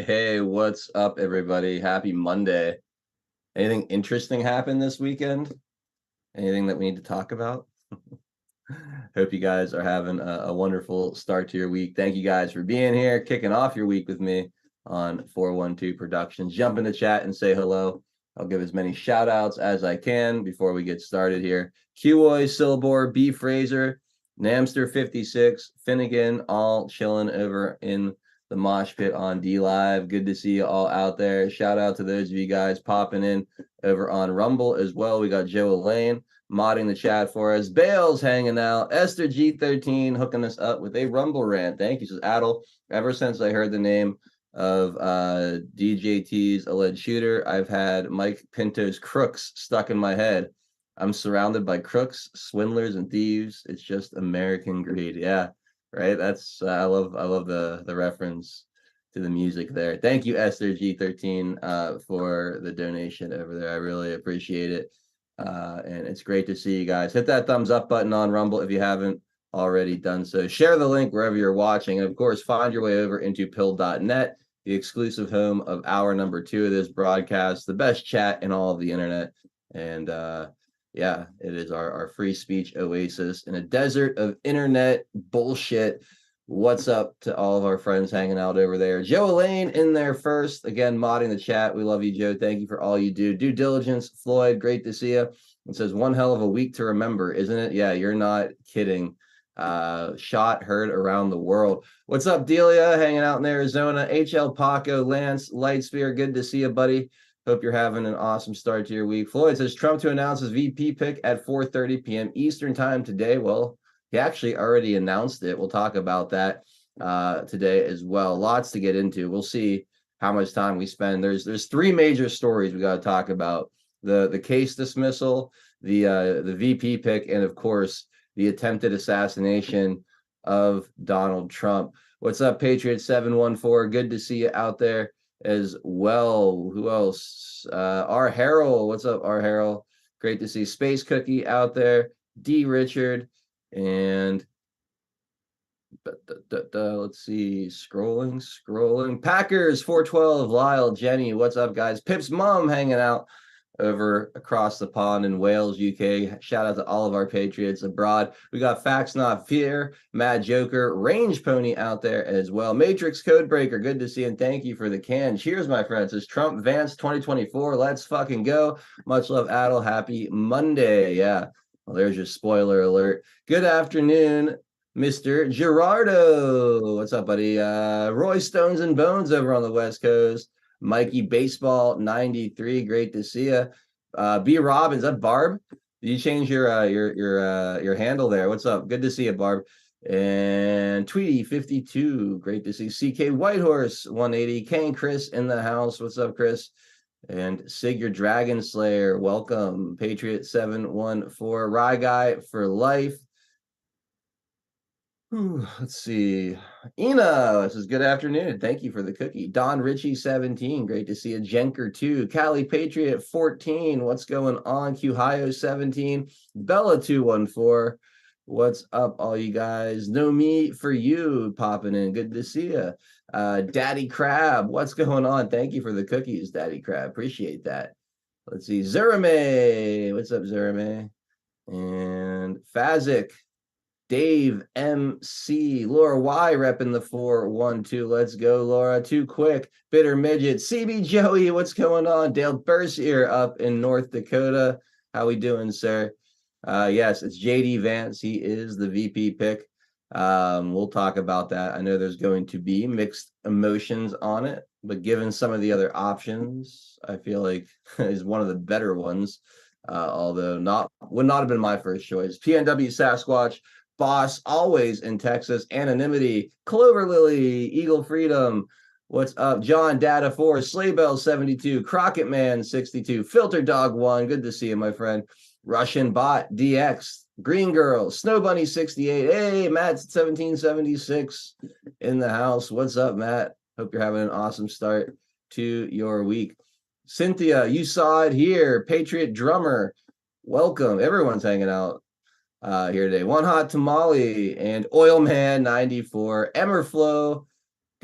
Hey, what's up, everybody? Happy Monday. Anything interesting happened this weekend? Anything that we need to talk about? Hope you guys are having a wonderful start to your week. Thank you guys for being here, kicking off your week with me on 412 Productions. Jump in the chat and say hello. I'll give as many shout outs as I can before we get started here. Kiwoy, Silbor, B. Fraser, Namster 56, Finnegan, all chilling over in the mosh pit on D Live. Good to see you all out there. Shout out to those of you guys popping in over on Rumble as well. We got Joe Elaine modding the chat for us. Bales hanging out. Esther G13 hooking us up with a Rumble rant. Thank you. Says Adel. Ever since I heard the name of DJT's alleged shooter, I've had Mike Pinto's crooks stuck in my head. I'm surrounded by crooks, swindlers, and thieves. It's just American greed. Yeah, right. That's I love the reference to the music there. Thank you, Esther G13, for the donation over there. I really appreciate it. And it's great to see you guys. Hit that thumbs up button on Rumble if you haven't already done so. Share the link wherever you're watching. And of course, find your way over into pill.net, the exclusive home of hour number 2 of this broadcast, the best chat in all of the internet. And yeah, it is our free speech oasis in a desert of internet bullshit. What's up to all of our friends hanging out over there? Joe Elaine in there first. Again, modding the chat. We love you, Joe. Thank you for all you do. Due diligence, Floyd. Great to see you. It says one hell of a week to remember, isn't it? Yeah, you're not kidding. Shot heard around the world. What's up, Delia? Hanging out in Arizona. HL Paco, Lance, Lightspear. Good to see you, buddy. Hope you're having an awesome start to your week. Floyd says Trump to announce his VP pick at 4:30 p.m. Eastern time today. Well, he actually already announced it. We'll talk about that today as well. Lots to get into. We'll see how much time we spend. There's 3 major stories we got to talk about: the case dismissal, the VP pick, and of course the attempted assassination of Donald Trump. What's up, Patriot 714? Good to see you out there as well. Who else? R. Harrell. What's up, R. Harrell? Great to see Space Cookie out there. D. Richard. And let's see, scrolling. Packers 412, Lyle, Jenny, what's up, guys? Pip's mom hanging out over across the pond in Wales, UK. Shout out to all of our Patriots abroad. We got Facts Not Fear, Mad Joker, Range Pony out there as well. Matrix Codebreaker, good to see and thank you for the can. Cheers, my friends. It's Trump Vance 2024. Let's fucking go. Much love, Adel. Happy Monday. Yeah. Well, there's your spoiler alert. Good afternoon, Mr. Gerardo. What's up, buddy? Roy Stones and Bones over on the West Coast. Mikey Baseball 93. Great to see you. B Rob, is that Barb? Did you change your handle there? What's up? Good to see you, Barb. And Tweety 52. Great to see CK Whitehorse 180. Kane Chris in the house. What's up, Chris? And Sig your Dragon Slayer, welcome. Patriot 714, Rye Guy for life. Let's see. Ina says good afternoon. Thank you for the cookie. Don Ritchie 17, great to see you. Jenker 2, Cali Patriot 14. What's going on? Qhio 17, Bella 214. What's up, all you guys? No me for you popping in. Good to see you. Daddy Crab, what's going on? Thank you for the cookies, Daddy Crab. Appreciate that. Let's see. Zerame. What's up, Zerame? And Fazik. Dave MC. Laura Y repping the 412. Let's go, Laura. Too quick. Bitter Midget. CB Joey, what's going on? Dale Bersier up in North Dakota. How we doing, sir? Yes, it's JD Vance. He is the VP pick. We'll talk about that. I know there's going to be mixed emotions on it, but given some of the other options, I feel like is one of the better ones. Although would not have been my first choice. PNW Sasquatch, Boss, always in Texas. Anonymity, Clover Lily, Eagle Freedom. What's up? John Data 4, Slaybell 72, Crockett Man 62, Filter Dog 1. Good to see you, my friend. Russian Bot DX, Green Girl, Snow Bunny 68. Hey, Matt 1776 in the house. What's up, Matt? Hope you're having an awesome start to your week. Cynthia, you saw it here. Patriot Drummer, welcome. Everyone's hanging out here today. One Hot Tamale and Oil Man 94. Emmerflow,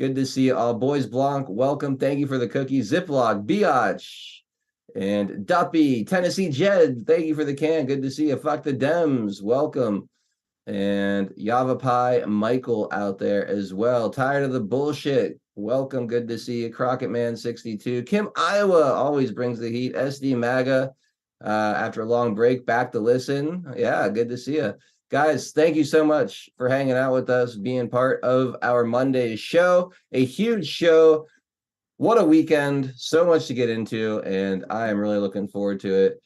Good to see you all. Boys Blanc, welcome. Thank you for the cookie. Ziploc, Biatch, and Duppy, Tennessee Jed, thank you for the can. Good to see you. Fuck the Dems, welcome. And Yavapai Michael out there as well. Tired of the bullshit. Welcome. Good to see you. Crockett Man 62. Kim Iowa always brings the heat. SD Maga after a long break, back to listen. Yeah, good to see you. Guys, thank you so much for hanging out with us, being part of our Monday show. A huge show. What a weekend. So much to get into, and I am really looking forward to it.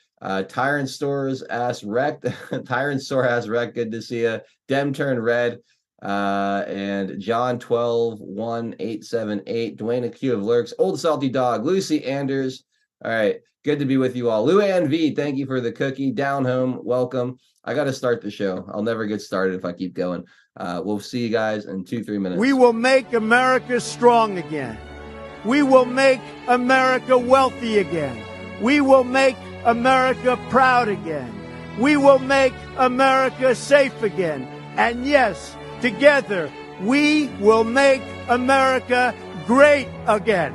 Tyrant Stores ass wrecked. Tyrant Store ass wrecked. Good to see you. Dem turned red. And John 121878. Dwayne Q of Lurks. Old Salty Dog. Lucy Anders. All right. Good to be with you all. Luann V, thank you for the cookie. Down home, welcome. I got to start the show. I'll never get started if I keep going. We'll see you guys in 2-3 minutes. We will make America strong again. We will make America wealthy again. We will make America proud again. We will make America safe again. And yes, together, we will make America great again.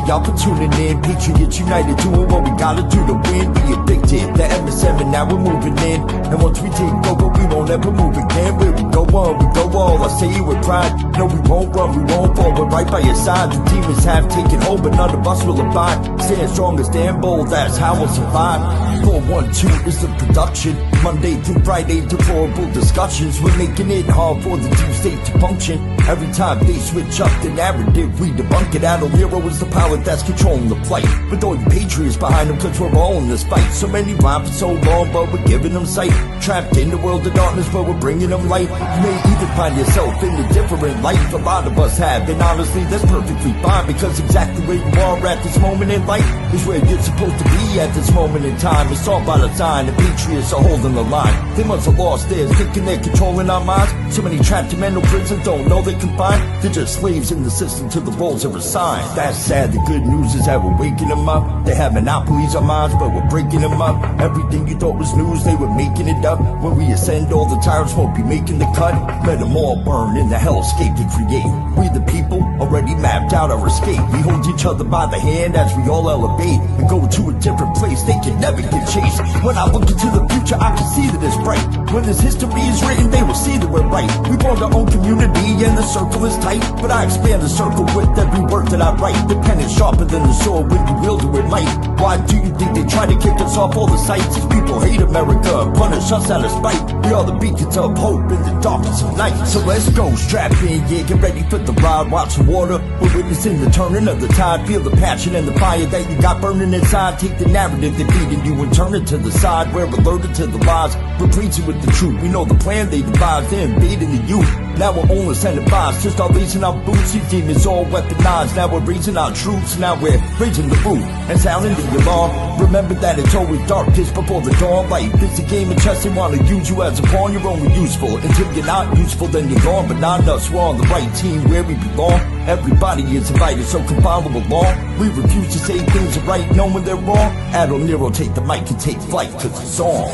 Y'all for tuning in, Patriots United, doing what we gotta do to win. Be addicted, the MS7, now we're moving in. And once we take over, we won't ever move again. Where we go on, we go all, I say it with pride. No, we won't run, we won't fall, we're right by your side. The demons have taken hold, but none of us will abide. Stand strong as damn bold, that's how we'll survive. 412 is the production, Monday through Friday, deplorable discussions. We're making it hard for the deep state to function. Every time they switch up the narrative, we debunk it. Adult Nero is the power that's controlling the plight. With all you patriots behind them, cause we're all in this fight. So many rhyme for so long, but we're giving them sight. Trapped in the world of darkness, but we're bringing them light. You may even find yourself in a different life. A lot of us have, and honestly, that's perfectly fine. Because exactly where you are at this moment in life is where you're supposed to be at this moment in time. It's all by design, the patriots are holding the line. They must have lost theirs, thinking they're controlling our minds. So many trapped in mental prisons don't know they're confined. They're just slaves in the system till the roles are assigned. That's sad, the good news is that we're waking them up. They have monopolies on minds, but we're breaking them up. Everything you thought was news, they were making it up. When we ascend, all the tyrants won't be making the cut. Let them all burn in the hellscape they create. We the people already mapped out our escape. We hold each other by the hand as we all elevate and go to a different place. They can never get chased. When I look into the future, I can see that it's bright. When this history is written, they will see that we're right. We formed our own community and the circle is tight, but I expand the circle with every word that I write. The pen is sharper than the sword when you wield it with might. Why do you think they try to kick us off all the sights? These people hate America and punish us out of spite. We are the beacons of hope in the darkness of night. So let's go, strap in, yeah, get ready for the ride. Watch the water, we're witnessing the turning of the tide. Feel the passion and the fire that you got burning inside. Take the narrative they're feeding you and turn it to the side. We're alerted to the lies, we're preaching with the truth. We know the plan they devised, they're invading the youth. Now we're only and advised to start raising our boots. These demons all weaponized. Now we're raising our troops. Now we're raising the roof and sounding the alarm. Remember that it's always darkest before the dawn. Life is a game of chess. They want to use you as a pawn. You're only useful until you're not useful, then you're gone. But not us, we're on the right team where we belong. Everybody is invited, so come follow along. We refuse to say things are right knowing they're wrong. Adult Nero, take the mic and take flight, cause it's on.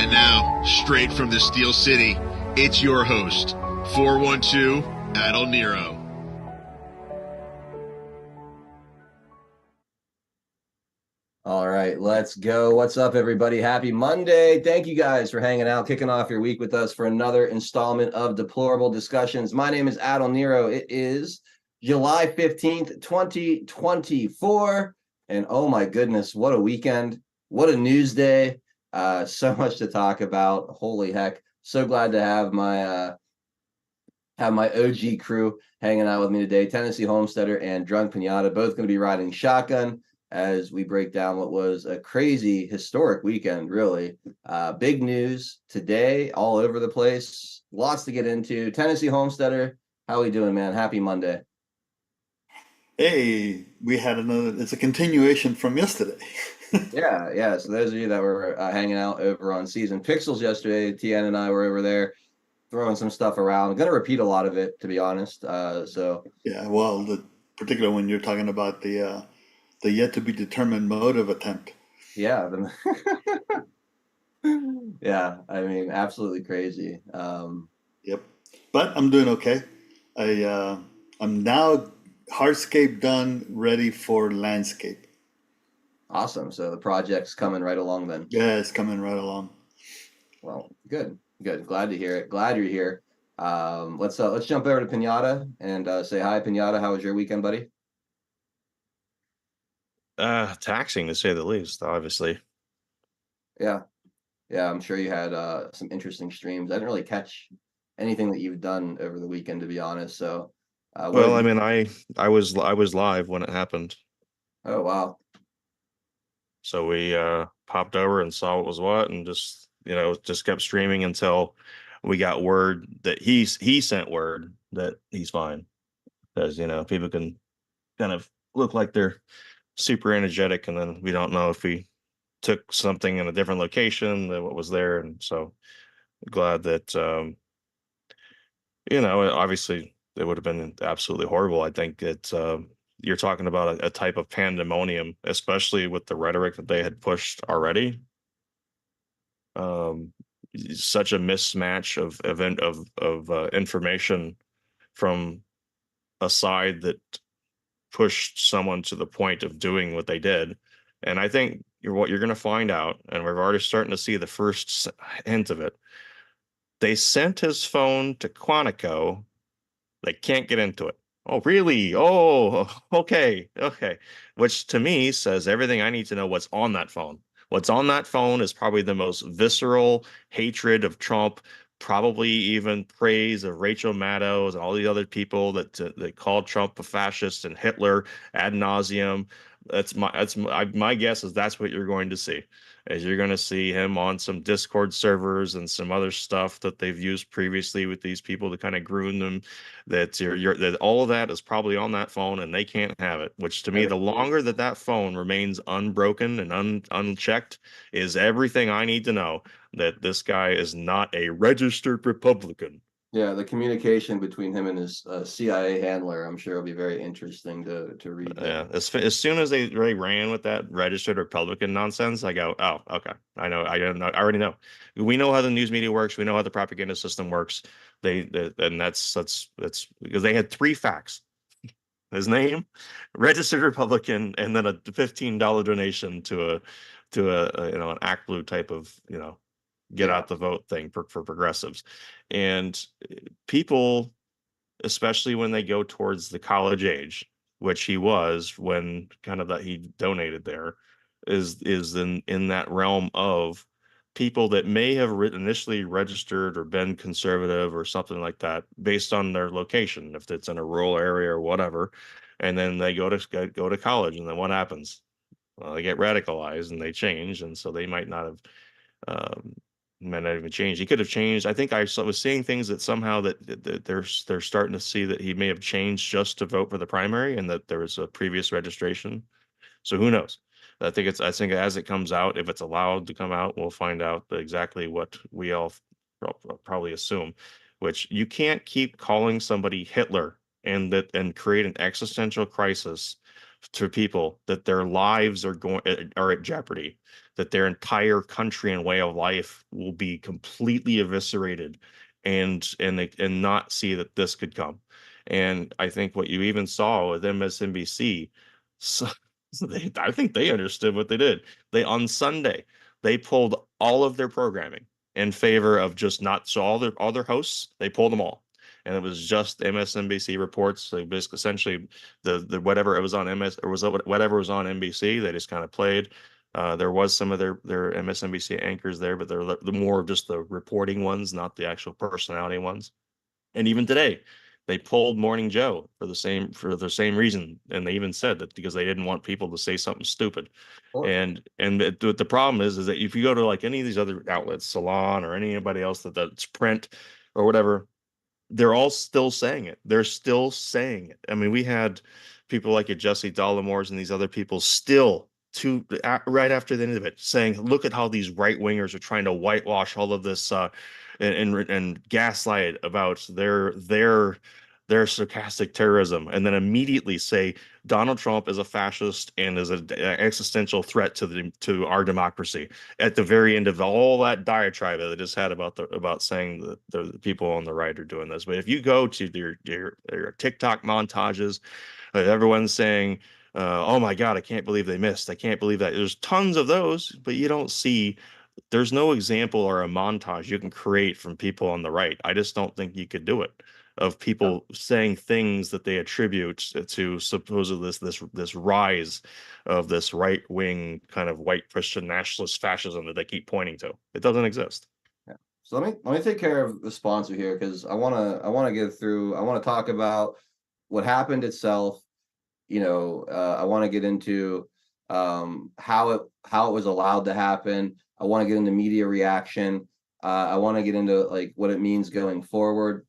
And now, straight from the Steel City, it's your host, 412 Adult Nero. All right, let's go. What's up, everybody? Happy Monday. Thank you guys for hanging out, kicking off your week with us for another installment of Deplorable Discussions. My name is Adult Nero. It is July 15th, 2024. And oh my goodness, what a weekend. What a news day. So much to talk about. Holy heck. So glad to have my OG crew hanging out with me today. Tennessee Homesteader and Drunk Pinata, both going to be riding shotgun as we break down what was a crazy historic weekend, really. Big news today all over the place. Lots to get into. Tennessee Homesteader, how we doing, man? Happy Monday. Hey, we had another, it's a continuation from yesterday. Yeah, yeah. So those of you that were hanging out over on Season Pixels yesterday, Tian and I were over there throwing some stuff around. I'm gonna repeat a lot of it, to be honest. So Yeah, well, particularly when you're talking about the yet to be determined motive attempt. yeah, yeah. I mean, absolutely crazy. Yep. But I'm doing okay. I'm now hardscape done, ready for landscape. Awesome. So the project's coming right along then. Yeah, it's coming right along. Well, good, good. Glad to hear it. Glad you're here. Let's jump over to Pinata and say hi, Pinata. How was your weekend, buddy? Taxing to say the least, obviously. Yeah, yeah. I'm sure you had some interesting streams. I didn't really catch anything that you've done over the weekend, to be honest. So, what Well, have I you? mean, I was live when it happened, Oh, wow. so we popped over and saw what was what, and just kept streaming until we got word that he sent word that he's fine, because people can kind of look like they're super energetic, and then we don't know if we took something in a different location than what was there, and so glad that obviously it would have been absolutely horrible. I think that you're talking about a type of pandemonium, especially with the rhetoric that they had pushed already. Um, Such a mismatch of event of information from a side that pushed someone to the point of doing what they did. And I think what you're going to find out, and we're already starting to see the first hint of it. They sent his phone to Quantico. They can't get into it. Oh, really? Oh, okay. Okay. Which to me says everything I need to know what's on that phone. What's on that phone is probably the most visceral hatred of Trump, probably even praise of Rachel Maddow and all the other people that called Trump a fascist and Hitler ad nauseum. My guess is that's what you're going to see. Is you're going to see him on some Discord servers and some other stuff that they've used previously with these people to kind of groom them, that that all of that is probably on that phone and they can't have it. Which to me, the longer that phone remains unbroken and unchecked, is everything I need to know that this guy is not a registered Republican. Yeah, the communication between him and his CIA handler, I'm sure will be very interesting to read there. Yeah, as soon as they really ran with that registered Republican nonsense, I go, oh, okay, I know, I don't know, I already know. We know how the news media works. We know how the propaganda system works. And that's because they had three facts: his name, registered Republican, and then a $15 donation to an Act Blue type of get Yeah. out the vote thing for progressives. And people, especially when they go towards the college age, which he was when kind of that he donated there, is in that realm of people that may have initially registered or been conservative or something like that based on their location, if it's in a rural area or whatever, and then they go to college, and then what happens? Well, they get radicalized and they change, and so they might not have um, might not even change. He could have changed. I think was seeing things that somehow that they're starting to see that he may have changed just to vote for the primary, and that there was a previous registration. So who knows? I think as it comes out, if it's allowed to come out, we'll find out exactly what we all probably assume, which you can't keep calling somebody Hitler and create an existential crisis to people that their lives are at jeopardy, that their entire country and way of life will be completely eviscerated, and not see that this could come. And I think what you even saw with MSNBC, so, I think they understood what they did. On Sunday, they pulled all of their programming in favor of just not, so all their hosts, they pulled them all. And it was just MSNBC reports. So basically, essentially, the whatever it was on whatever was on NBC, they just kind of played. There was some of their MSNBC anchors there, but they're the more of just the reporting ones, not the actual personality ones. And even today, they pulled Morning Joe for the same reason, and they even said that because they didn't want people to say something stupid. Or And the problem is that if you go to like any of these other outlets, Salon or anybody else that's print or whatever, they're all still saying it. They're still saying it. I mean, we had people like Jesse Dollemores and these other people still right after the end of it saying, look at how these right wingers are trying to whitewash all of this and gaslight about their sarcastic terrorism, and then immediately say Donald Trump is a fascist and is an existential threat to our democracy. At the very end of all that diatribe that they just had about saying that the people on the right are doing this. But if you go to their TikTok montages, everyone's saying, "Oh my God, I can't believe they missed. I can't believe that." There's tons of those, but you don't see. There's no example or a montage you can create from people on the right. I just don't think you could do it, of people saying things that they attribute to supposedly this rise of this right wing kind of white Christian nationalist fascism that they keep pointing to. It doesn't exist. Yeah. So let me take care of the sponsor here, because I wanna get through. I want to talk about what happened itself. I want to get into how it was allowed to happen. I want to get into media reaction. I want to get into like what it means going forward.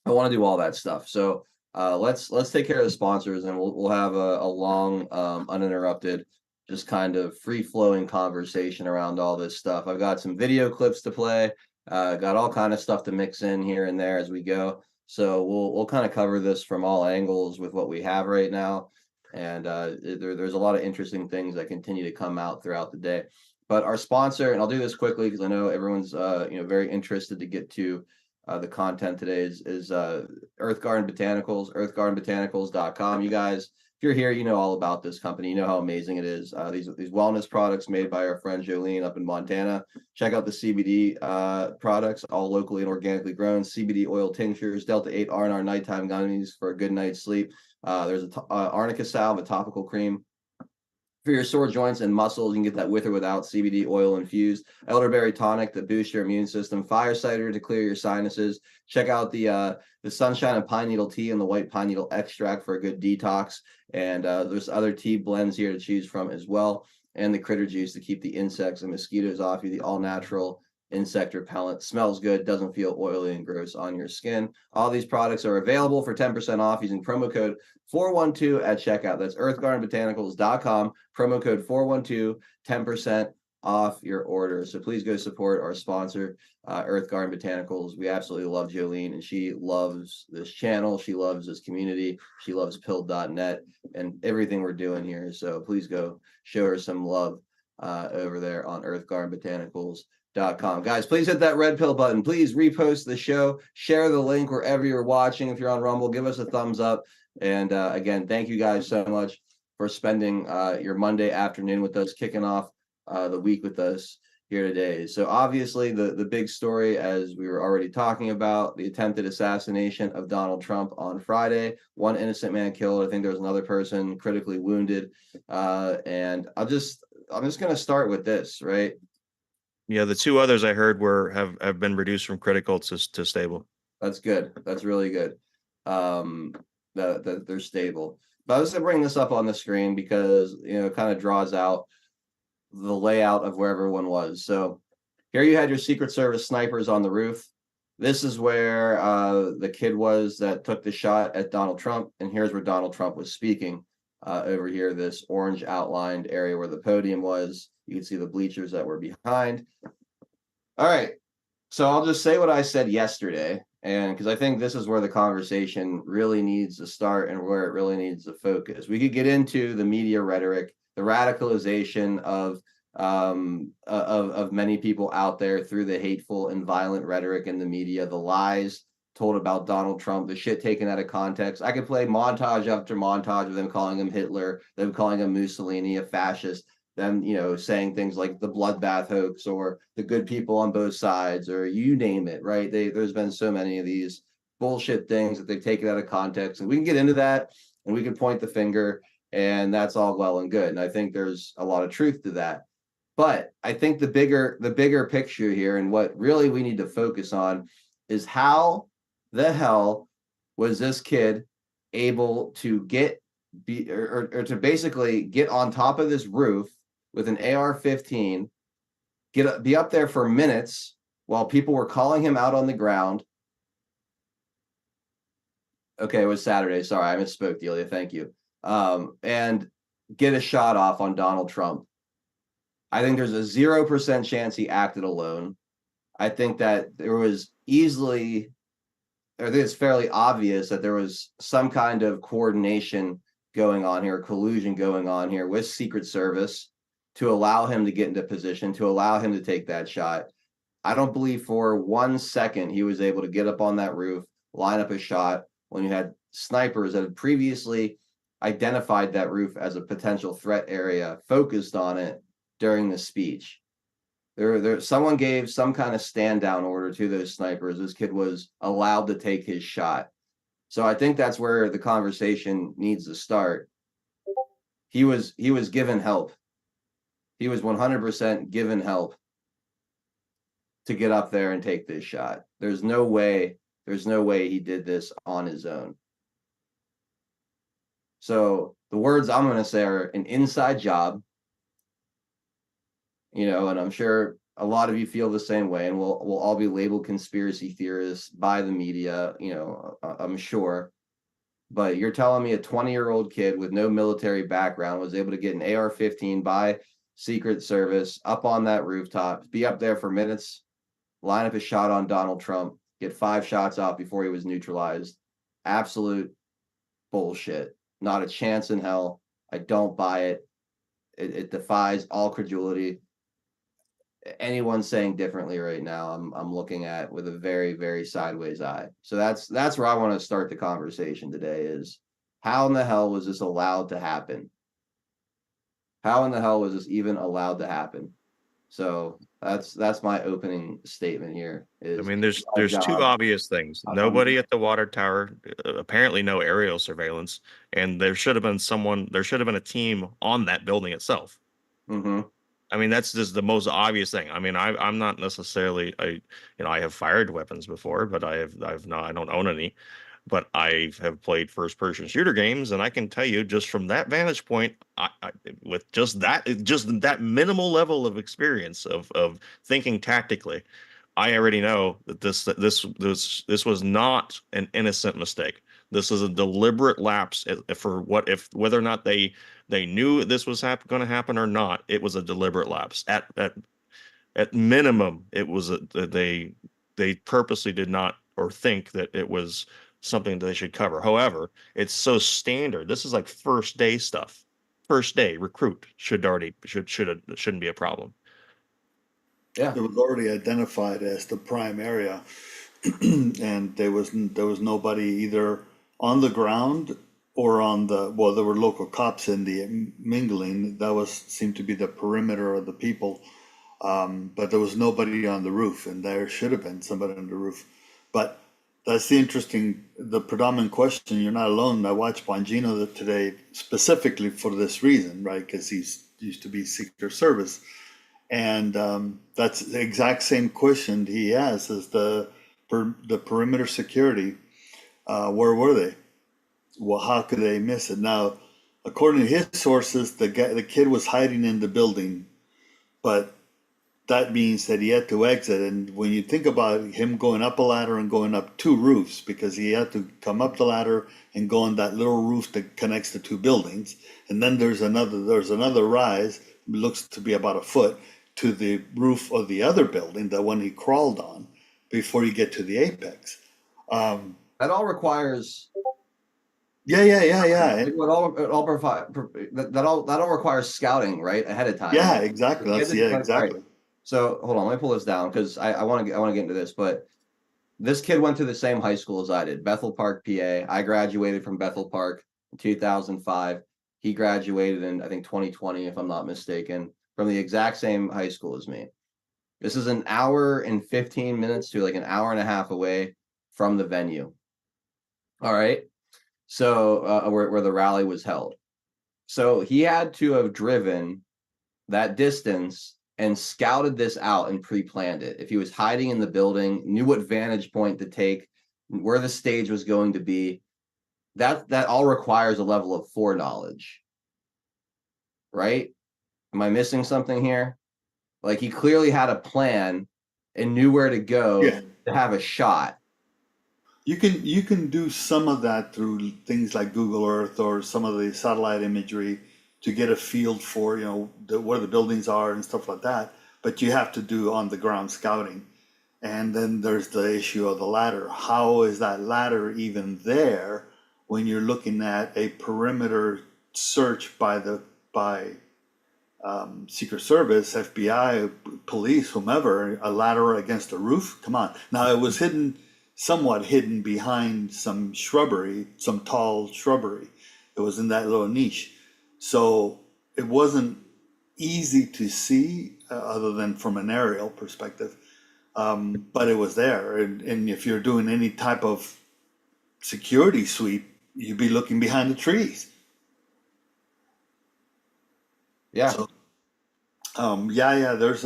I want to do all that stuff. So let's take care of the sponsors, and we'll have a long, uninterrupted, just kind of free flowing conversation around all this stuff. I've got some video clips to play. Got all kind of stuff to mix in here and there as we go. So we'll kind of cover this from all angles with what we have right now, and there's a lot of interesting things that continue to come out throughout the day. But our sponsor, and I'll do this quickly because I know everyone's very interested to get to the content today, is Earth Garden Botanicals, earthgardenbotanicals.com. You guys, if you're here, you know all about this company. You know how amazing it is. These wellness products made by our friend Jolene up in Montana. Check out the CBD products, all locally and organically grown. CBD oil tinctures, Delta 8 R&R nighttime gummies for a good night's sleep. There's a arnica salve, a topical cream for your sore joints and muscles. You can get that with or without CBD oil infused. Elderberry tonic to boost your immune system. Fire cider to clear your sinuses. Check out the sunshine and pine needle tea and the white pine needle extract for a good detox. And there's other tea blends here to choose from as well. And the critter juice to keep the insects and mosquitoes off you. The all natural insect repellent. Smells good, doesn't feel oily and gross on your skin. All these products are available for 10% off using promo code 412 at checkout. That's earthgardenbotanicals.com. Promo code 412, 10% off your order. So please go support our sponsor, Earth Garden Botanicals. We absolutely love Jolene, and she loves this channel. She loves this community. She loves pill.net and everything we're doing here. So please go show her some love over there on earthgardenbotanicals.com. Guys, please hit that red pill button. Please repost the show. Share the link wherever you're watching. If you're on Rumble, give us a thumbs up. And again, thank you guys so much for spending your Monday afternoon with us, kicking off the week with us here today. So obviously the big story, as we were already talking about, the attempted assassination of Donald Trump on Friday. One innocent man killed. I think there was another person critically wounded. And I'm just going to start with this, right? Yeah, the two others I heard have been reduced from critical to stable. That's good. That's really good. That they're stable. But I was going to bring this up on the screen because it kind of draws out the layout of where everyone was. So here you had your Secret Service snipers on the roof. This is where the kid was that took the shot at Donald Trump, and here's where Donald Trump was speaking. Over here, this orange outlined area where the podium was. You can see the bleachers that were behind. All right. So I'll just say what I said yesterday, and because I think this is where the conversation really needs to start and where it really needs to focus. We could get into the media rhetoric, the radicalization of many people out there through the hateful and violent rhetoric in the media, the lies told about Donald Trump, the shit taken out of context. I could play montage after montage of them calling him Hitler, them calling him Mussolini, a fascist, them, saying things like the bloodbath hoax or the good people on both sides, or you name it, right? There's been so many of these bullshit things that they've taken out of context, and we can get into that and we can point the finger, and that's all well and good. And I think there's a lot of truth to that. But I think the bigger picture here, and what really we need to focus on, is how the hell was this kid able to to basically get on top of this roof with an AR-15, be up there for minutes while people were calling him out on the ground. Okay, it was Saturday. Sorry, I misspoke, Delia. Thank you. and get a shot off on Donald Trump. I think there's a 0% chance he acted alone. I think that there was easily, I think it's fairly obvious that there was some kind of coordination going on here, collusion going on here with Secret Service to allow him to get into position, to allow him to take that shot. I don't believe for 1 second he was able to get up on that roof, line up a shot when you had snipers that had previously identified that roof as a potential threat area, focused on it during the speech. Someone gave some kind of stand down order to those snipers. This kid was allowed to take his shot. So I think that's where the conversation needs to start. He was given help. He was 100% given help to get up there and take this shot. There's no way he did this on his own. So the words I'm going to say are an inside job, and I'm sure a lot of you feel the same way, and we'll all be labeled conspiracy theorists by the media, I'm sure. But you're telling me a 20-year-old kid with no military background was able to get an AR-15 by Secret Service up on that rooftop, be up there for minutes, line up a shot on Donald Trump, get 5 shots off before he was neutralized. Absolute bullshit. Not a chance in hell. I don't buy it. It defies all credulity. Anyone saying differently right now, I'm looking at with a very, very sideways eye. So that's where I want to start the conversation today is, how in the hell was this allowed to happen? How in the hell was this even allowed to happen? So that's my opening statement here. I mean, there's two obvious things. Nobody at the water tower, apparently no aerial surveillance, and there should have been a team on that building itself. Mm-hmm. I mean, that's just the most obvious thing. I mean, I'm not necessarily, I have fired weapons before, but I don't own any. But I have played first-person shooter games, and I can tell you, just from that vantage point, with just that minimal level of experience of thinking tactically, I already know that this was not an innocent mistake. This is a deliberate lapse for whether or not they knew this was going to happen or not. It was a deliberate lapse. At minimum, it was they purposely did not or think that it was something that they should cover. However, it's so standard. This is like first day stuff. First day recruit shouldn't be a problem. Yeah, it was already identified as the prime area, and there was nobody either on the ground or on there were local cops in the mingling. That seemed to be the perimeter of the people, but there was nobody on the roof, and there should have been somebody on the roof. But that's the predominant question. You're not alone. I watched Bongino today specifically for this reason, right? Because he used to be Secret Service. And that's the exact same question he has as the perimeter security. Where were they? Well, how could they miss it? Now, according to his sources, the kid was hiding in the building, but that means that he had to exit. And when you think about him going up a ladder and going up 2 roofs, because he had to come up the ladder and go on that little roof that connects the 2 buildings, and then there's another rise, looks to be about a foot, to the roof of the other building, the one he crawled on, before you get to the apex. That all requires. Yeah. That all requires scouting, right, ahead of time. Yeah, exactly. Exactly. Right. So hold on, let me pull this down because I want to get into this. But this kid went to the same high school as I did, Bethel Park, PA. I graduated from Bethel Park in 2005. He graduated in, I think, 2020, if I'm not mistaken, from the exact same high school as me. This is an hour and 15 minutes to like an hour and a half away from the venue. All right. So where the rally was held. So he had to have driven that distance and scouted this out and pre-planned it. If he was hiding in the building, knew what vantage point to take, where the stage was going to be, that all requires a level of foreknowledge. Right? Am I missing something here? Like, he clearly had a plan and knew where to go to have a shot. You can do some of that through things like Google Earth or some of the satellite imagery to get a feel for, where the buildings are and stuff like that. But you have to do on the ground scouting. And then there's the issue of the ladder. How is that ladder even there when you're looking at a perimeter search by Secret Service, FBI, police, whomever, a ladder against a roof? Come on. Now, it was somewhat hidden behind some shrubbery, some tall shrubbery. It was in that little niche. So it wasn't easy to see other than from an aerial perspective. But it was there. And if you're doing any type of security sweep, you'd be looking behind the trees. Yeah. So, there's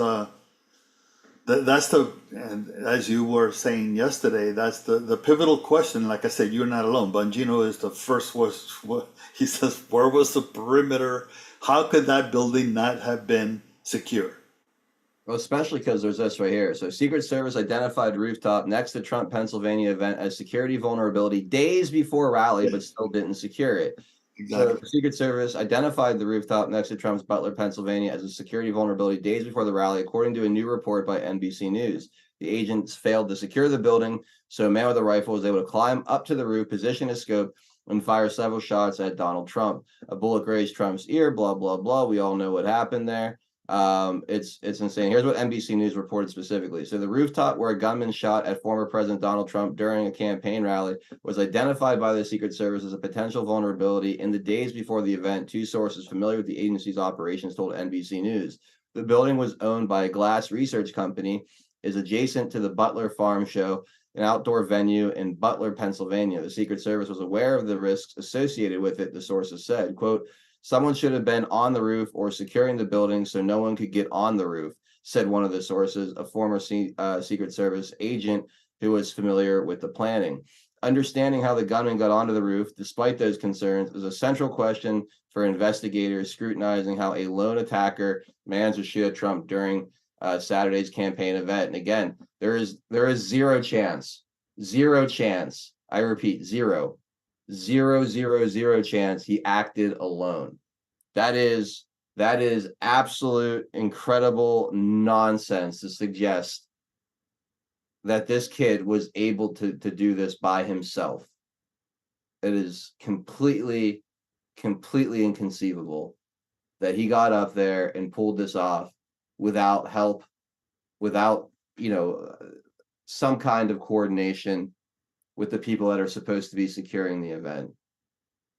and as you were saying yesterday, that's the pivotal question. Like I said, you're not alone. Bongino is the first. He says, where was the perimeter? How could that building not have been secure? Well, especially because there's this right here. So Secret Service identified rooftop next to Trump, Pennsylvania event as security vulnerability days before rally, but still didn't secure it. Exactly. So the Secret Service identified the rooftop next to Trump's Butler, Pennsylvania as a security vulnerability days before the rally, according to a new report by NBC News. The agents failed to secure the building, so a man with a rifle was able to climb up to the roof, position his scope, and fire several shots at Donald Trump. A bullet grazed Trump's ear, blah, blah, blah. We all know what happened there. It's insane. Here's what NBC News reported specifically. So the rooftop where a gunman shot at former President Donald Trump during a campaign rally was identified by the Secret Service as a potential vulnerability in the days before the event. Two sources familiar with the agency's operations told NBC News. The building was owned by a glass research company, is adjacent to the Butler Farm Show, an outdoor venue in Butler, Pennsylvania. The Secret Service was aware of the risks associated with it, the sources said. Quote, someone should have been on the roof or securing the building so no one could get on the roof, said one of the sources, a former Secret Service agent who was familiar with the planning. Understanding how the gunman got onto the roof, despite those concerns, is a central question for investigators scrutinizing how a lone attacker managed to shoot at Trump during Saturday's campaign event. And again, there is zero chance, I repeat, zero chance he acted alone. That is absolute incredible nonsense to suggest that this kid was able to do this by himself. It is completely inconceivable that he got up there and pulled this off without help, without some kind of coordination with the people that are supposed to be securing the event.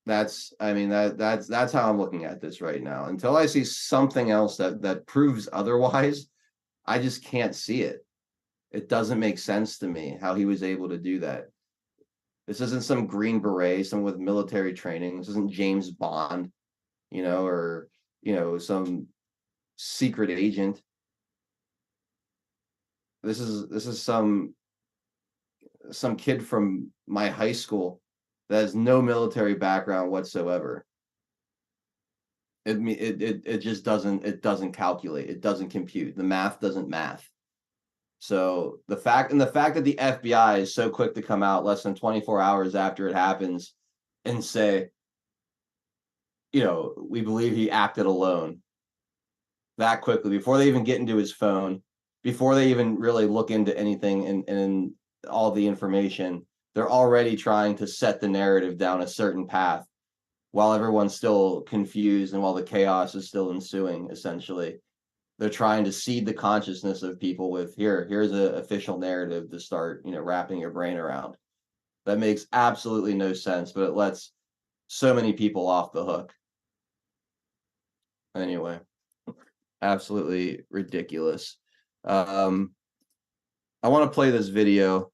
That's how I'm looking at this right now. Until I see something else that proves otherwise, I just can't see it. It doesn't make sense to me how he was able to do that. This isn't some Green Beret, someone with military training. This isn't James Bond, or some secret agent. This is some kid from my high school that has no military background whatsoever. It just doesn't calculate. It doesn't compute. The math doesn't math. So the fact that the FBI is so quick to come out less than 24 hours after it happens and say, we believe he acted alone, that quickly, before they even get into his phone, before they even really look into anything and all the information, they're already trying to set the narrative down a certain path while everyone's still confused and while the chaos is still ensuing. Essentially, they're trying to seed the consciousness of people with here's an official narrative to start wrapping your brain around. That makes absolutely no sense, but it lets so many people off the hook. Anyway, absolutely ridiculous. I want to play this video.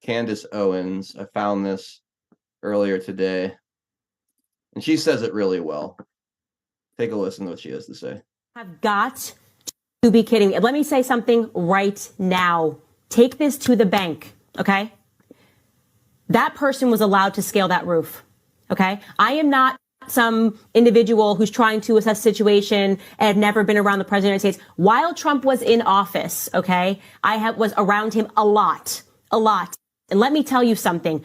Candace Owens, I found this earlier today, and she says it really well. Take a listen to what she has to say. Have got to be kidding me. Let me say something right now. Take this to the bank, okay? That person was allowed to scale that roof, okay? I am not some individual who's trying to assess the situation and had never been around the president of the United States. While Trump was in office, okay, was around him a lot. And let me tell you something.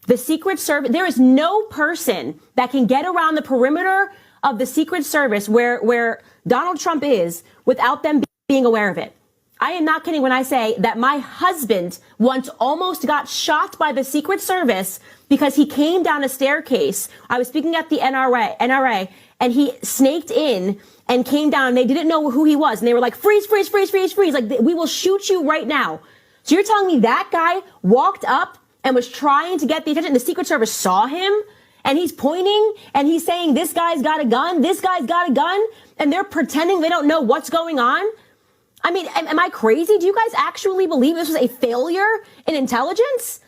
The Secret Service, there is no person that can get around the perimeter of the Secret Service where Donald Trump is without them being aware of it. I am not kidding when I say that my husband once almost got shot by the Secret Service because he came down a staircase. I was speaking at the NRA, and he snaked in and came down, and they didn't know who he was. And they were like, freeze. Like, we will shoot you right now. So you're telling me that guy walked up and was trying to get the attention. The Secret Service saw him, and he's pointing, and he's saying, this guy's got a gun, and they're pretending they don't know what's going on? I mean, am I crazy? Do you guys actually believe this was a failure in intelligence?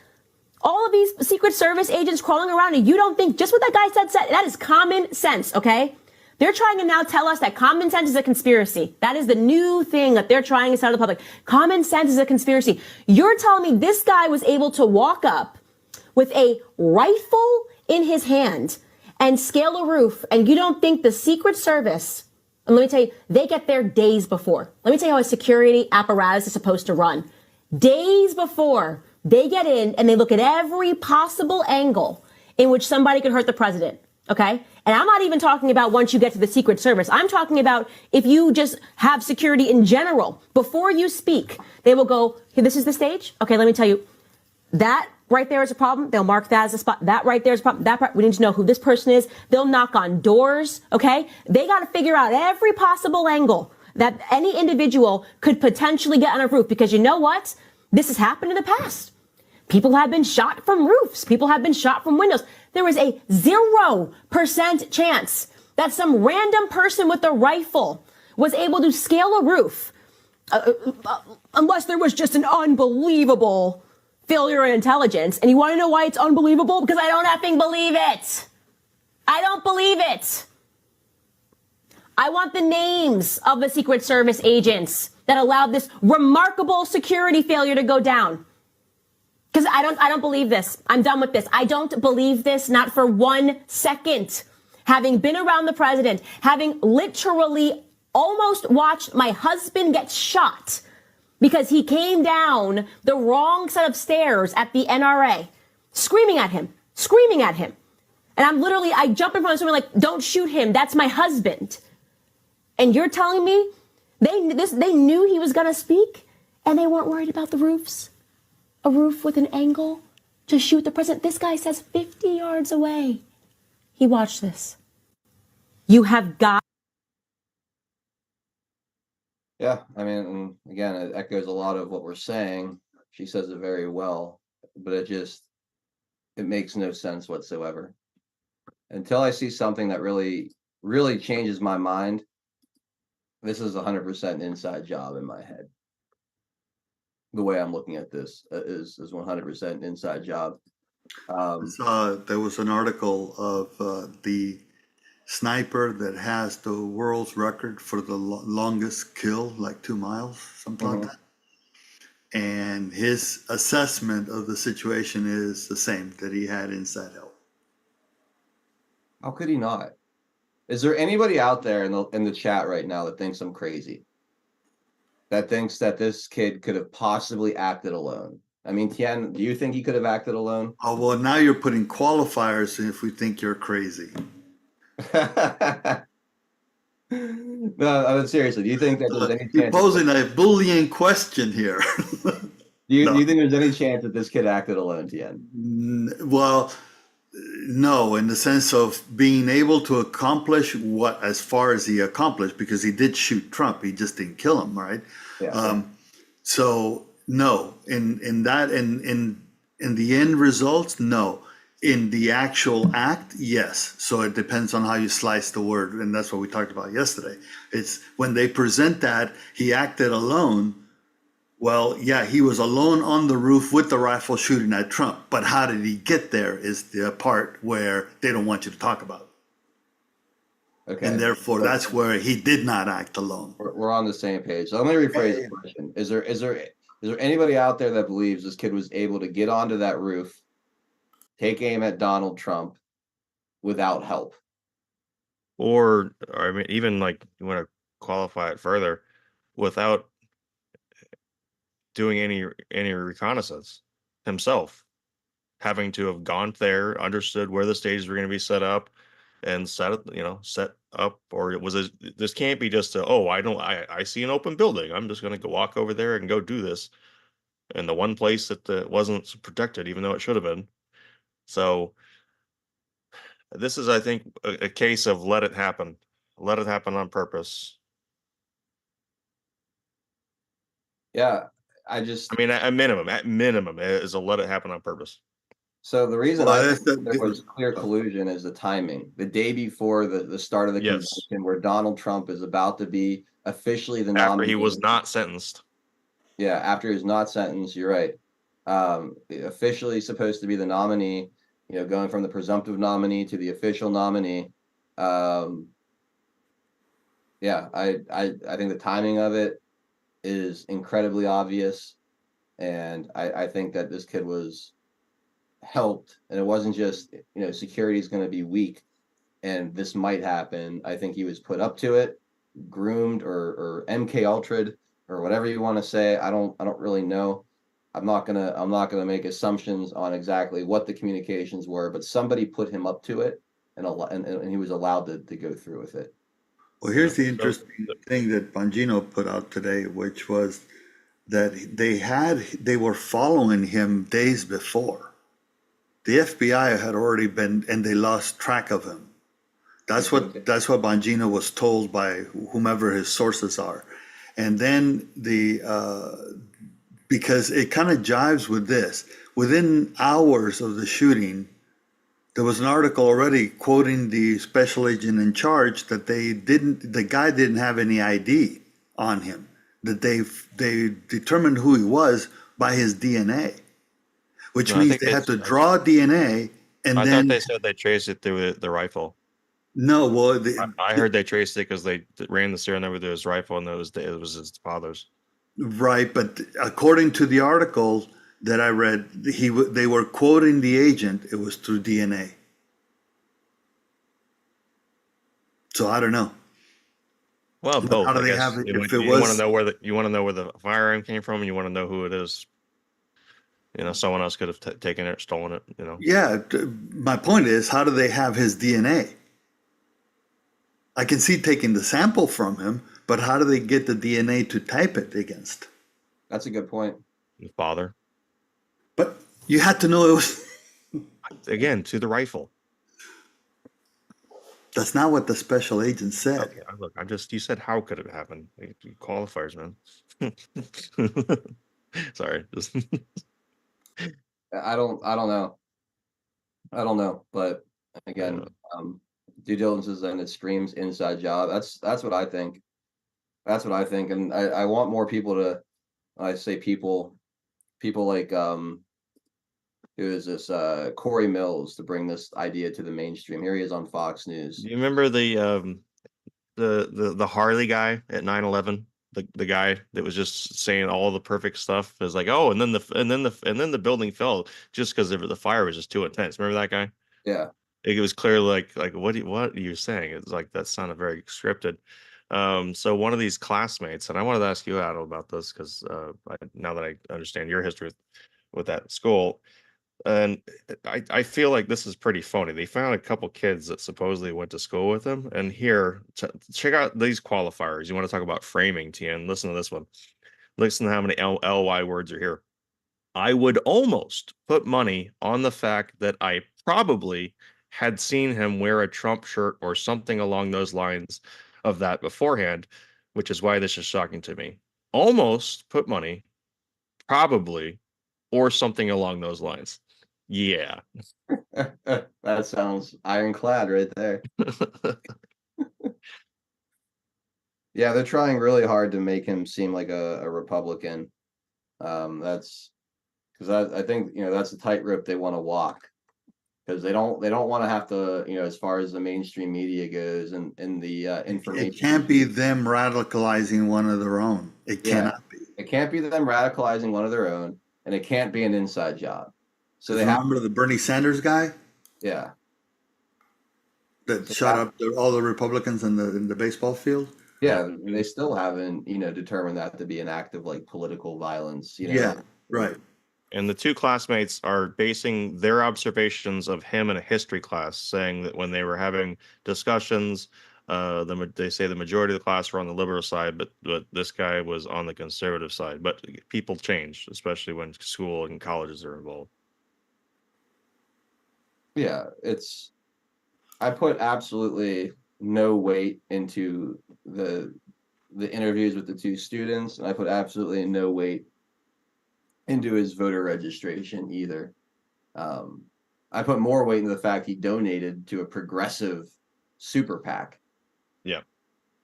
All of these Secret Service agents crawling around, and you don't think just what that guy said, that is common sense, okay? They're trying to now tell us that common sense is a conspiracy. That is the new thing that they're trying to tell the public. Common sense is a conspiracy. You're telling me this guy was able to walk up with a rifle in his hand and scale a roof, and you don't think the Secret Service, and let me tell you, they get there days before. Let me tell you how a security apparatus is supposed to run. Days before, they get in and they look at every possible angle in which somebody could hurt the president, okay? And I'm not even talking about once you get to the Secret Service. I'm talking about if you just have security in general. Before you speak, they will go, hey, this is the stage? Okay, let me tell you, that right there is a problem. They'll mark that as a spot. That right there is a problem. That part, we need to know who this person is. They'll knock on doors, okay? They got to figure out every possible angle that any individual could potentially get on a roof, because you know what? This has happened in the past. People have been shot from roofs. People have been shot from windows. There is a 0% chance that some random person with a rifle was able to scale a roof, unless there was just an unbelievable failure in intelligence. And you want to know why it's unbelievable? Because I don't effing believe it. I don't believe it. I want the names of the Secret Service agents that allowed this remarkable security failure to go down. Because I don't believe this. I'm done with this. I don't believe this, not for 1 second. Having been around the president, having literally almost watched my husband get shot because he came down the wrong set of stairs at the NRA, screaming at him. And I jump in front of someone like, don't shoot him. That's my husband. And you're telling me they knew he was going to speak and they weren't worried about the roofs? A roof with an angle to shoot the president. This guy says 50 yards away. He watched this. You have got. Yeah, I mean, again, it echoes a lot of what we're saying. She says it very well, but it makes no sense whatsoever. Until I see something that really, really changes my mind, this is 100% inside job in my head. The way I'm looking at this is 100% inside job. There was an article of the sniper that has the world's record for the longest kill, like 2 miles, something like that. And his assessment of the situation is the same, that he had inside help. How could he not? Is there anybody out there in the chat right now that thinks I'm crazy? That thinks that this kid could have possibly acted alone? I mean, Tien, do you think he could have acted alone? Oh, well, now you're putting qualifiers if we think you're crazy. No, I mean, seriously, do you think that there's any chance? You're posing a Boolean question here. Do you think there's any chance that this kid acted alone, Tien? Well, no, in the sense of being able to accomplish what, as far as he accomplished, because he did shoot Trump, he just didn't kill him, right? Yeah. So no, in the end results, no. In the actual act, yes. So it depends on how you slice the word, and that's what we talked about yesterday. It's when they present that he acted alone. Well, yeah, he was alone on the roof with the rifle shooting at Trump. But how did he get there is the part where they don't want you to talk about. Okay. And therefore, that's where he did not act alone. We're on the same page. So let me rephrase the question. Is there anybody out there that believes this kid was able to get onto that roof, take aim at Donald Trump without help? or I mean, even like you want to qualify it further, without doing any reconnaissance himself, having to have gone there, understood where the stages were going to be set up, and set up, or this can't be just I see an open building, I'm just going to go walk over there and go do this, in the one place that wasn't protected, even though it should have been. So this is, I think, a case of let it happen on purpose. Yeah, I mean, at minimum is a let it happen on purpose. So the reason Well, I that's think there the, was clear collusion is the timing. The day before the start of the Yes. convention, where Donald Trump is about to be officially the After nominee. he was not sentenced. Yeah, after he was not sentenced, you're right. Officially supposed to be the nominee, going from the presumptive nominee to the official nominee. Yeah, I think the timing of it is incredibly obvious. And I think that this kid was helped, and it wasn't just, security is going to be weak and this might happen. I think he was put up to it, groomed, or MK Ultra'd, or whatever you want to say. I don't really know. I'm not gonna make assumptions on exactly what the communications were, but somebody put him up to it, and he was allowed to go through with it. well, here's the interesting thing that Bongino put out today, which was that they were following him days before. The FBI had already been, and they lost track of him. That's what Bongino was told by whomever his sources are. And then because it kind of jives with this. Within hours of the shooting, there was an article already quoting the special agent in charge that the guy didn't have any ID on him, that they determined who he was by his DNA, which means they had to draw DNA, and I then thought they said they traced it through the rifle. No, well, I heard they traced it because they ran the serial number through his rifle, and it was his father's. Right, but according to the article that I read, they were quoting the agent. It was through DNA. So I don't know. Well, But both. how do I they guess. have it? If it You want was, to know where the firearm came from, and you want to know who it is. Someone else could have taken it, stolen it. Yeah. My point is, how do they have his DNA? I can see taking the sample from him, but how do they get the DNA to type it against? That's a good point. His father. But you had to know it was. Again, to the rifle. That's not what the special agent said. Okay, look, you said how could it happen? Qualifiers, man. Sorry. I don't know. But again, due diligence is an extreme inside job. That's what I think. That's what I think, and I want more people to. I say people like who is this? Corey Mills, to bring this idea to the mainstream. Here he is on Fox News. Do you remember the Harley guy at 9/11? The guy that was just saying all the perfect stuff. Is like, oh, and then the building fell just because the fire was just too intense. Remember that guy? Yeah. It was clear, like what are you saying? It's like that sounded very scripted. So one of these classmates, and I wanted to ask you, Adam, about this because now that I understand your history with that school, and I feel like this is pretty phony. They found a couple kids that supposedly went to school with him, and here, check out these qualifiers. You want to talk about framing, Tien? Listen to this one. Listen to how many ly words are here. I would almost put money on the fact that I probably had seen him wear a Trump shirt or something along those lines of that beforehand, which is why this is shocking to me. Almost put money, probably, or something along those lines. Yeah. That sounds ironclad right there. Yeah, they're trying really hard to make him seem like a Republican. That's because I think that's a tightrope they want to walk, because they don't want to have to, as far as the mainstream media goes and the information. It can't be them radicalizing one of their own. It cannot be. It can't be them radicalizing one of their own, and it can't be an inside job. So they remember the Bernie Sanders guy? Yeah. that So shot up all the Republicans in the baseball field. yeah, they still haven't, determined that to be an act of like political violence, Yeah, right. And the two classmates are basing their observations of him in a history class, saying that when they were having discussions, they say the majority of the class were on the liberal side, but this guy was on the conservative side. But people change, especially when school and colleges are involved. Yeah, I put absolutely no weight into the interviews with the two students, and I put absolutely no weight into his voter registration either. I put more weight into the fact he donated to a progressive super PAC. Yeah.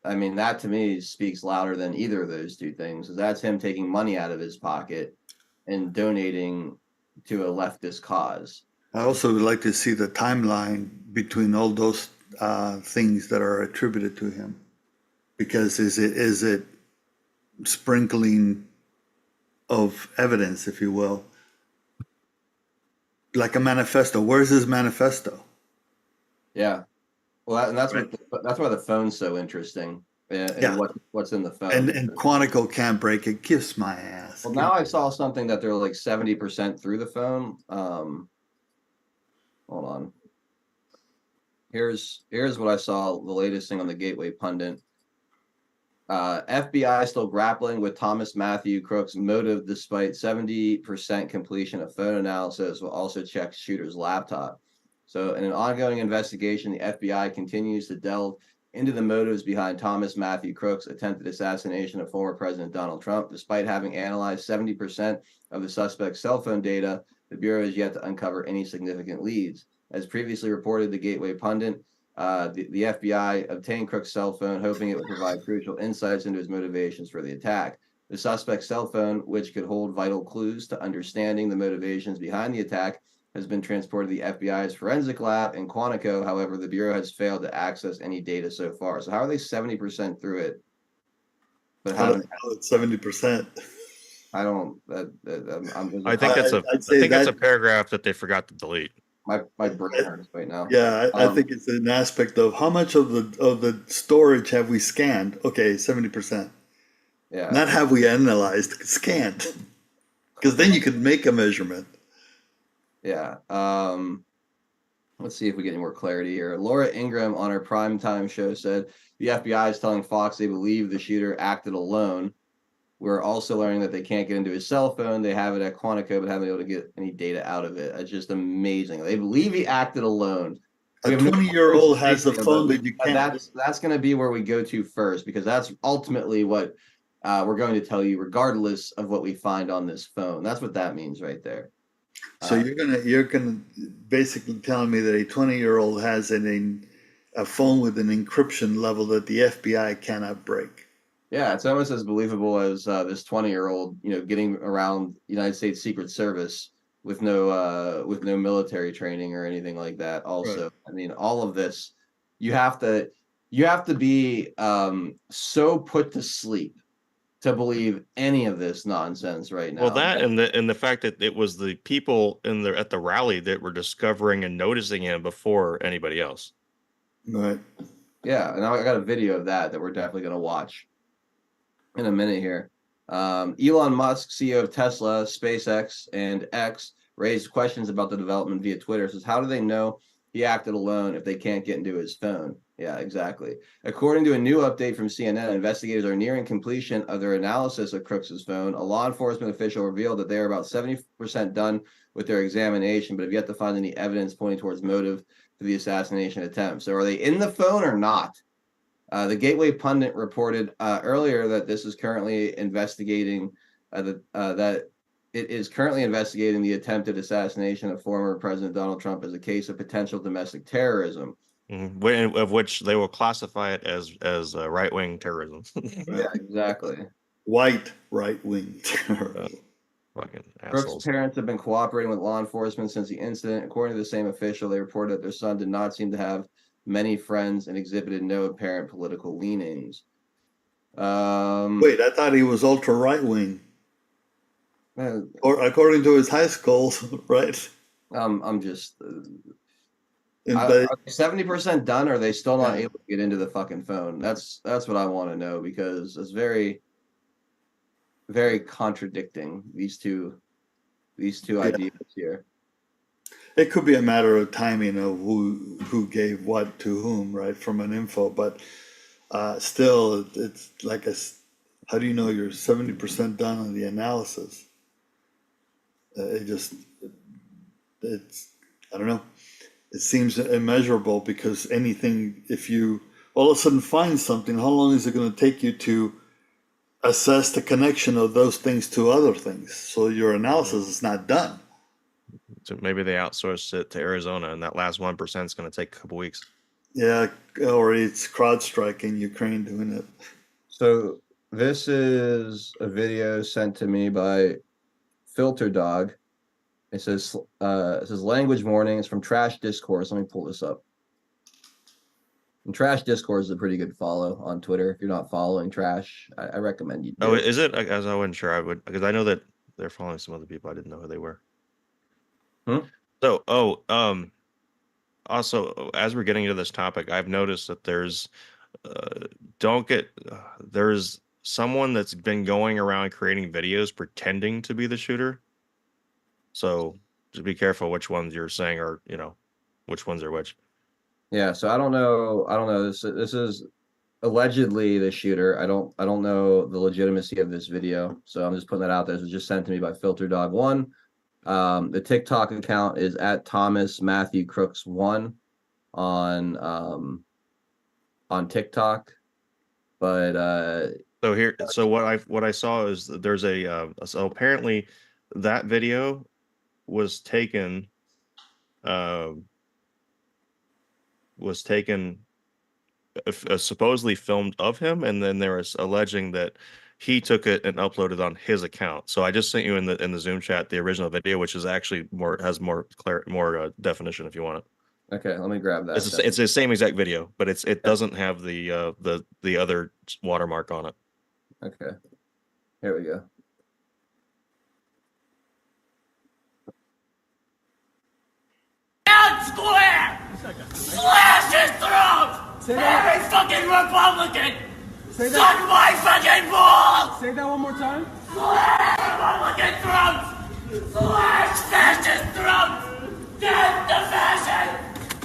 I mean, that to me speaks louder than either of those two things. That's him taking money out of his pocket and donating to a leftist cause. I also would like to see the timeline between all those things that are attributed to him, because is it sprinkling of evidence, if you will, like a manifesto? Where's his manifesto? Yeah, well, and that's Right. that's why the phone's so interesting, and Yeah. what's in the phone. And Quantico can't break it. Kiss my ass. Well, now I saw something that they're like 70% through the phone. Hold on. Here's what I saw, the latest thing on the Gateway Pundit. FBI still grappling with Thomas Matthew Crook's motive despite 70% completion of phone analysis, will also check shooter's laptop. So in an ongoing investigation, the FBI continues to delve into the motives behind Thomas Matthew Crook's attempted assassination of former President Donald Trump. Despite having analyzed 70% of the suspect's cell phone data, the Bureau has yet to uncover any significant leads. As previously reported, the Gateway Pundit, the FBI obtained Crook's cell phone, hoping it would provide crucial insights into his motivations for the attack. The suspect's cell phone, which could hold vital clues to understanding the motivations behind the attack, has been transported to the FBI's forensic lab in Quantico. However, the Bureau has failed to access any data so far. So how are they 70% through it? But haven't 70%. I don't. I think it's a paragraph that they forgot to delete. My brain hurts right now. Yeah, I think it's an aspect of how much of the storage have we scanned? Okay, 70%. Yeah. Not have we analyzed, scanned, because then you could make a measurement. Yeah. Let's see if we get any more clarity here. Laura Ingraham on her primetime show said the FBI is telling Fox they believe the shooter acted alone. We're also learning that they can't get into his cell phone. They have it at Quantico, but haven't been able to get any data out of it. It's just amazing. They believe he acted alone. A 20-year-old has a phone that you can't. That's going to be where we go to first, because that's ultimately what we're going to tell you, regardless of what we find on this phone. That's what that means right there. So you're gonna basically telling me that a 20-year-old has a phone with an encryption level that the FBI cannot break. Yeah, it's almost as believable as this 20-year-old, getting around United States Secret Service with no military training or anything like that. Also, right. I mean, all of this, you have to be so put to sleep to believe any of this nonsense right now. Well, that and the fact that it was the people at the rally that were discovering and noticing him before anybody else. Right. Yeah, and I got a video of that we're definitely going to watch in a minute here. Elon Musk, CEO of Tesla, SpaceX, and X, raised questions about the development via Twitter. Says, how do they know he acted alone if they can't get into his phone? Yeah, exactly. According to a new update from CNN, investigators are nearing completion of their analysis of Crooks's phone. A law enforcement official revealed that they are about 70% done with their examination, but have yet to find any evidence pointing towards motive for the assassination attempt. So are they in the phone or not? The Gateway Pundit reported earlier that this is currently investigating that it is currently investigating the attempted assassination of former President Donald Trump as a case of potential domestic terrorism. Mm-hmm. Of which they will classify it as right-wing terrorism. Yeah, exactly. White right-wing terrorism. Fucking Brooks' assholes. parents have been cooperating with law enforcement since the incident. According to the same official, they reported that their son did not seem to have many friends and exhibited no apparent political leanings. Wait, I thought he was ultra right-wing. Or according to his high school, right? I'm just But Are they 70% done, or are they still not Yeah. able to get into the fucking phone? That's what I want to know, because it's very, very contradicting, these two ideas here. it could be a matter of timing of who gave what to whom, right, from an info. But still, it's like how do you know you're 70% done on the analysis? It's I don't know. It seems immeasurable, because anything, if you all of a sudden find something, how long is it going to take you to assess the connection of those things to other things? So your analysis is not done. So maybe they outsourced it to Arizona, and that last 1% is going to take a couple weeks. Yeah, or it's CrowdStrike in Ukraine doing it. So this is a video sent to me by Filter Dog. It says language warning. It's from Trash Discourse. Let me pull this up. And Trash Discourse is a pretty good follow on Twitter. If you're not following Trash, I recommend you do. Oh, is it? As I wasn't sure. I would, because I know that they're following some other people. I didn't know who they were. So, also, as we're getting into this topic, I've noticed that there's there's someone that's been going around creating videos pretending to be the shooter. So just be careful which ones you're saying are, which ones are which. Yeah, so I don't know. This is allegedly the shooter. I don't know the legitimacy of this video, so I'm just putting that out there. This was just sent to me by Filter Dog 1. The TikTok account is at Thomas Matthew Crooks 1 on TikTok. But so what I saw is that there's so apparently that video was taken supposedly filmed of him, and then there was alleging that he took it and uploaded on his account. So I just sent you in the Zoom chat the original video, which is actually has more definition if you want it. Okay, let me grab that. It's the same exact video, but it doesn't have the other watermark on it. Okay, here we go. Square! Slash his throat! Every fucking Republican! Suck my fucking balls! Say that one more time. Slash Republican throats! Slash fascist throats! Death to fashion!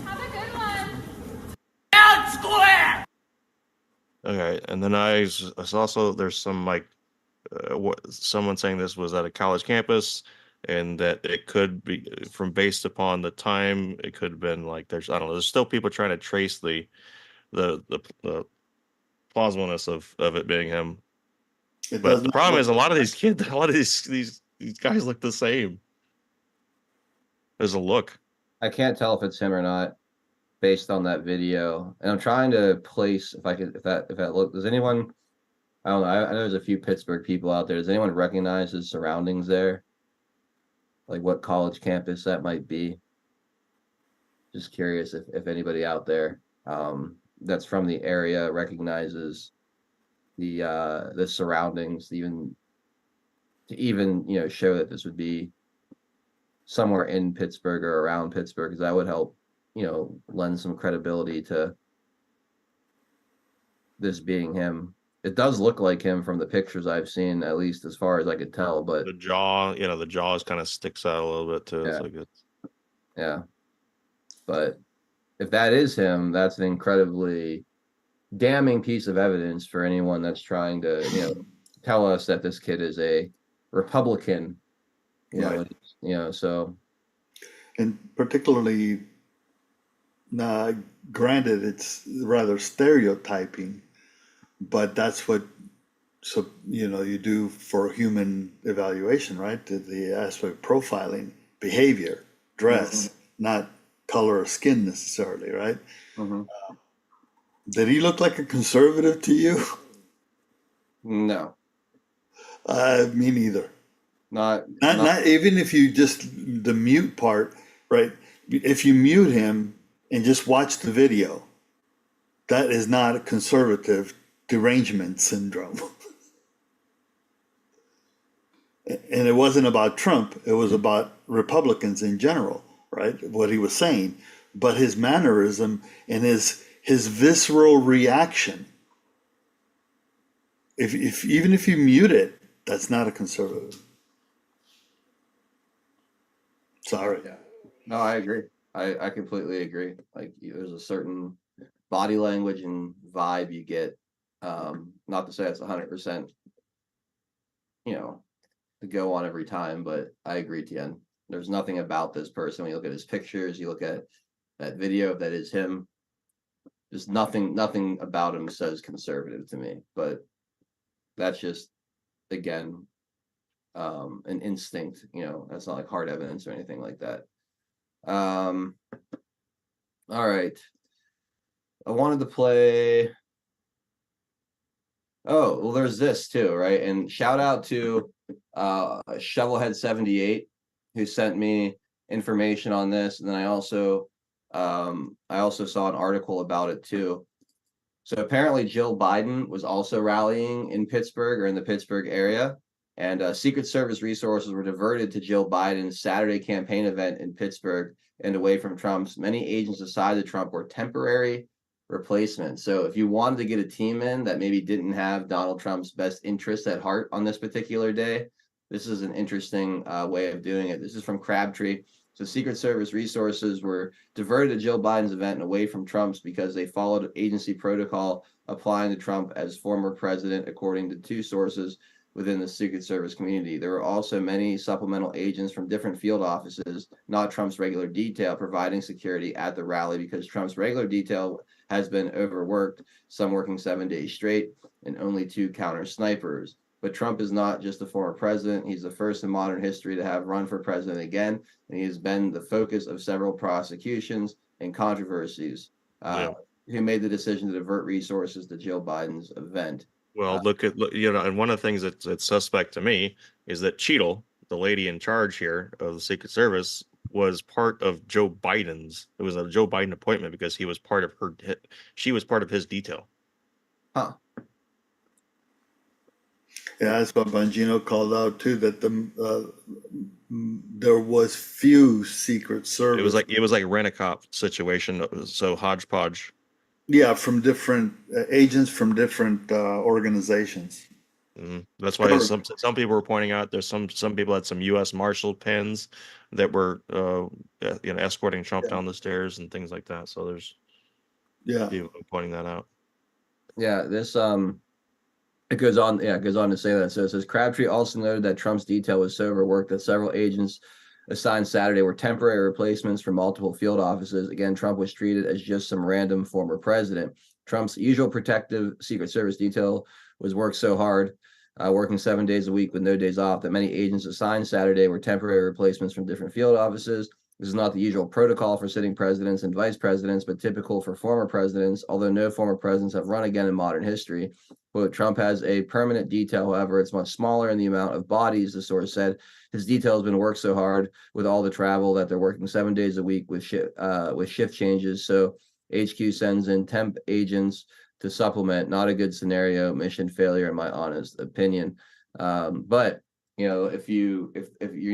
Have a good one. Out square! Okay, and then I also, there's some someone saying this was at a college campus, and that it could be based upon the time, it could have been like, I don't know, there's still people trying to trace the plausibleness of it being him. But the problem is a lot of these guys look the same. There's a look. I can't tell if it's him or not based on that video, and I'm trying to place if that look. Does anyone? I don't know. I know there's a few Pittsburgh people out there. Does anyone recognize his surroundings there? Like what college campus that might be? Just curious if anybody out there that's from the area recognizes the surroundings, even show that this would be somewhere in Pittsburgh or around Pittsburgh, because that would help lend some credibility to this being him. It does look like him from the pictures I've seen, at least as far as I could tell. But the jaw kind of sticks out a little bit too. Yeah. Yeah. But if that is him, that's an incredibly damning piece of evidence for anyone that's trying to, tell us that this kid is a Republican. So. And particularly, granted, it's rather stereotyping, but that's what you do for human evaluation, right? The aspect of profiling, behavior, dress, not color or skin necessarily, right? Did he look like a conservative to you? No. Me neither. Not even if you just the mute part, right? If you mute him and just watch the video, that is not a conservative derangement syndrome. And it wasn't about Trump, it was about Republicans in general, right? What he was saying but his mannerism and his visceral reaction, if even if you mute it, that's not a conservative. Sorry. Yeah. No, I agree. I completely agree. Like there's a certain body language and vibe you get. Not to say it's 100%, to go on every time, but I agree, Tien. There's nothing about this person. When you look at his pictures, you look at that video, that is him. There's nothing about him says conservative to me. But that's just, again, an instinct. That's not like hard evidence or anything like that. All right. I wanted to play. Oh, well, there's this too, right? And shout out to Shovelhead78 who sent me information on this, and then I also saw an article about it too. So apparently Jill Biden was also rallying in Pittsburgh or in the Pittsburgh area, and Secret Service resources were diverted to Jill Biden's Saturday campaign event in Pittsburgh and away from Trump's. Many agents assigned to Trump were temporary replacement. So if you wanted to get a team in that maybe didn't have Donald Trump's best interest at heart on this particular day, this is an interesting way of doing it. This is from Crabtree. So Secret Service resources were diverted to Jill Biden's event and away from Trump's because they followed agency protocol applying to Trump as former president, according to two sources within the Secret Service community. There were also many supplemental agents from different field offices, not Trump's regular detail, providing security at the rally because Trump's regular detail has been overworked, some working 7 days straight, and only 2 counter snipers. But Trump is not just a former president. He's the first in modern history to have run for president again, and he has been the focus of several prosecutions and controversies. Who made the decision to divert resources to Jill Biden's event? Well, look, and one of the things that's suspect to me is that Cheadle, the lady in charge here of the Secret Service, was part of Joe Biden's. It was a Joe Biden appointment because she was part of his detail. Huh. Yeah, that's what Bongino called out too. That there was few Secret Service. It was like Rent-A-Cop situation. So hodgepodge. Yeah, from different agents from different organizations. Mm-hmm. That's why some people were pointing out there's some people had some U.S. Marshal pins that were escorting Trump down the stairs and things like that. So there's people pointing that out. Yeah, this it goes on to say that. So it says Crabtree also noted that Trump's detail was so overworked that several agents assigned Saturday were temporary replacements for multiple field offices. Again, Trump was treated as just some random former president. Trump's usual protective Secret Service detail was worked so hard, working 7 days a week with no days off, that many agents assigned Saturday were temporary replacements from different field offices. This is not the usual protocol for sitting presidents and vice presidents, but typical for former presidents, although no former presidents have run again in modern history. Quote, Trump has a permanent detail, however, it's much smaller in the amount of bodies, the source said. His detail has been worked so hard with all the travel that they're working 7 days a week with shift changes. So HQ sends in temp agents to supplement. Not a good scenario, mission failure, in my honest opinion. But if you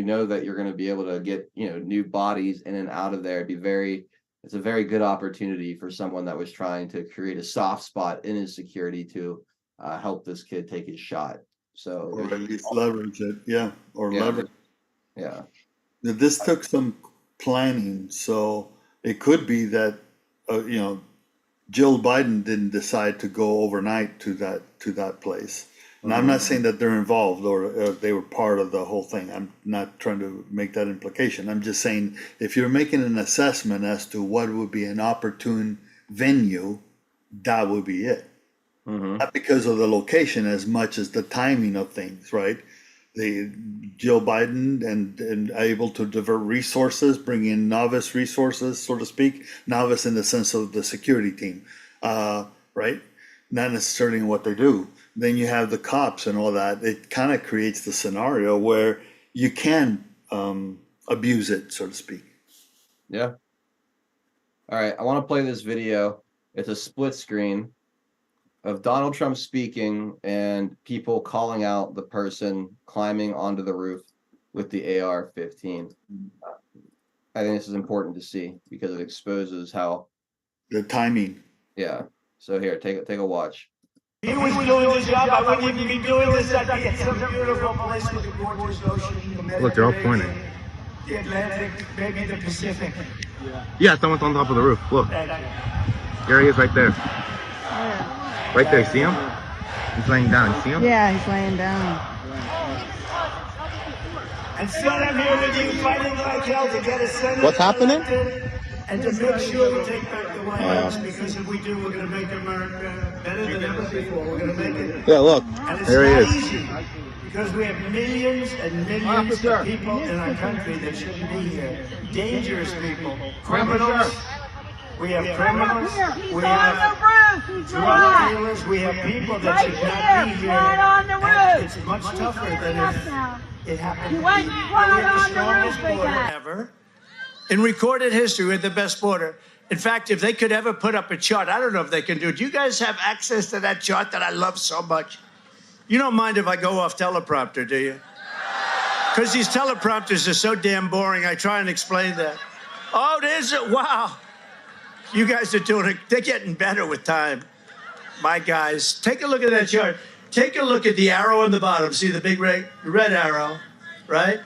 know that you're going to be able to get new bodies in and out of there, it's a very good opportunity for someone that was trying to create a soft spot in his security to help this kid take his shot. So or at least leverage it, leverage. Yeah. This took some planning, so it could be that Jill Biden didn't decide to go overnight to that place. And I'm not saying that they're involved or they were part of the whole thing. I'm not trying to make that implication. I'm just saying if you're making an assessment as to what would be an opportune venue, that would be it. Not because of the location as much as the timing of things, right? Jill Biden and able to divert resources, bring in novice resources, so to speak, novice in the sense of the security team, right? Not necessarily in what they do. Then you have the cops and all that. It kind of creates the scenario where you can abuse it, so to speak. Yeah. All right. I want to play this video. It's a split screen of Donald Trump speaking and people calling out the person climbing onto the roof with the AR-15. I think this is important to see because it exposes how The timing. Yeah. So here, take a watch. If he was doing his job, I wouldn't even be doing this. I'd be at some beautiful place with a gorgeous ocean, the Look, they're all pointing. Mediterranean, the Atlantic, maybe the Pacific. Yeah, someone's on top of the roof. Look. There he is right there. Right there, see him? He's laying down. You see him? Yeah, he's laying down. And son, I'm here with you fighting like hell to get a senator What's happening? elected and to make sure we take back the White House, because if we do, we're going to make America better than ever before. We're going to make it. Yeah, look. And it's There he not is. easy, because we have millions and millions of people in our country that shouldn't be here. Dangerous people, criminals. We have criminals. We have drug dealers. We have people that should not be here. And it's much tougher than if it happened. We have the strongest border ever. In recorded history, we're the best border. In fact, if they could ever put up a chart, I don't know if they can do it. Do you guys have access to that chart that I love so much? You don't mind if I go off teleprompter, do you? Because these teleprompters are so damn boring, I try and explain that. Oh, there's it. Wow. You guys are doing it. They're getting better with time. My guys, take a look at that chart. Take a look at the arrow on the bottom. See the big red arrow, right?